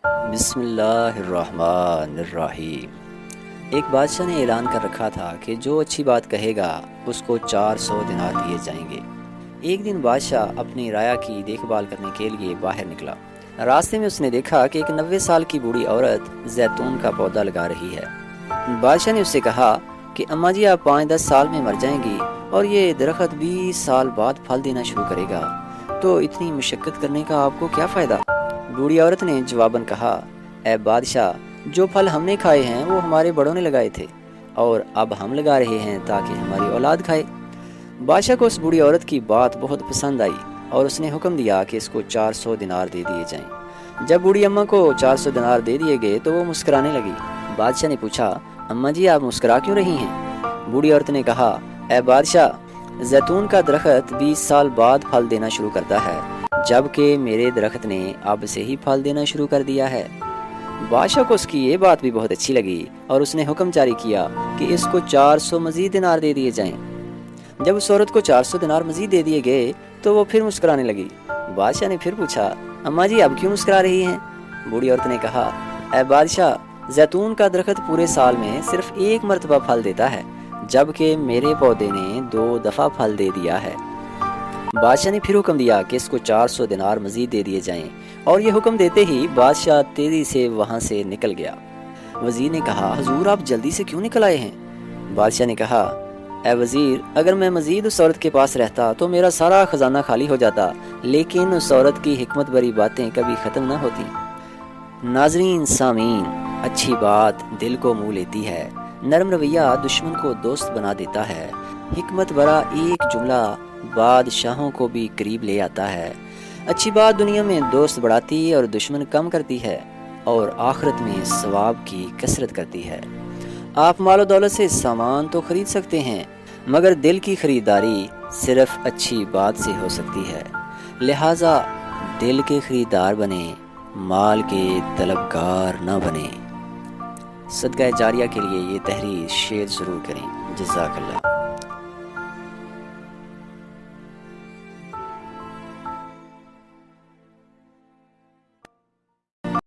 بسم اللہ الرحمن الرحیم۔ ایک بادشاہ نے اعلان کر رکھا تھا کہ جو اچھی بات کہے گا اس کو 400 دینار دیے جائیں گے۔ ایک دن بادشاہ اپنی رعایا کی دیکھ بھال کرنے کے لیے باہر نکلا۔ راستے میں اس نے دیکھا کہ ایک 90 سال کی بوڑھی عورت زیتون کا پودا لگا رہی ہے۔ بادشاہ نے اس سے کہا کہ اماں جی آپ 5-10 سال میں مر جائیں گی اور یہ درخت 20 سال بعد پھل دینا شروع کرے گا، تو اتنی مشقت کرنے کا آپ کو کیا فائدہ؟ بوڑھی عورت نے جواباً کہا، اے بادشاہ، جو پھل ہم نے کھائے ہیں وہ ہمارے بڑوں نے لگائے تھے اور اب ہم لگا رہے ہیں تاکہ ہماری اولاد کھائے۔ بادشاہ کو اس بوڑھی عورت کی بات بہت پسند آئی اور اس نے حکم دیا کہ اس کو 400 دینار دے دیے جائیں۔ جب بوڑھی اماں کو 400 دینار دے دیے گئے تو وہ مسکرانے لگی۔ بادشاہ نے پوچھا، اماں جی آپ مسکرا کیوں رہی ہیں؟ بوڑھی عورت نے کہا، اے بادشاہ، زیتون کا درخت 20 سال بعد پھل دینا شروع کرتا ہے، جبکہ میرے درخت نے اب سے ہی پھل دینا شروع کر دیا ہے۔ بادشاہ کو اس کی یہ بات بھی بہت اچھی لگی اور اس نے حکم جاری کیا کہ اس کو 400 مزید دینار دے دیے جائیں۔ جب اس عورت کو 400 دینار مزید دے دیے گئے تو وہ پھر مسکرانے لگی۔ بادشاہ نے پھر پوچھا، اماں جی اب کیوں مسکرا رہی ہیں؟ بوڑھی عورت نے کہا، اے بادشاہ، زیتون کا درخت پورے سال میں صرف ایک مرتبہ پھل دیتا ہے، جبکہ میرے پودے نے 2 دفعہ پھل دے دیا ہے۔ بادشاہ نے پھر حکم دیا کہ اس کو 400 دینار مزید دے دیے جائیں، اور یہ حکم دیتے ہی بادشاہ تیزی سے وہاں سے نکل گیا۔ وزیر نے کہا، حضور آپ جلدی سے کیوں نکل آئے ہیں؟ بادشاہ نے کہا، اے وزیر، اگر میں مزید اس عورت کے پاس رہتا تو میرا سارا خزانہ خالی ہو جاتا، لیکن اس عورت کی حکمت بھری باتیں کبھی ختم نہ ہوتی۔ ناظرین سامعین، اچھی بات دل کو مو لیتی ہے، نرم رویہ دشمن کو دوست بنا دیتا ہے، حکمت بھرا ایک جملہ بادشاہوں کو بھی قریب لے آتا ہے۔ اچھی بات دنیا میں دوست بڑھاتی اور دشمن کم کرتی ہے، اور آخرت میں ثواب کی کثرت کرتی ہے۔ آپ مال و دولت سے سامان تو خرید سکتے ہیں، مگر دل کی خریداری صرف اچھی بات سے ہو سکتی ہے۔ لہٰذا دل کے خریدار بنیں، مال کے طلبگار نہ بنیں۔ صدقہ جاریہ کے لیے یہ تحریر شیئر ضرور کریں۔ جزاک اللہ۔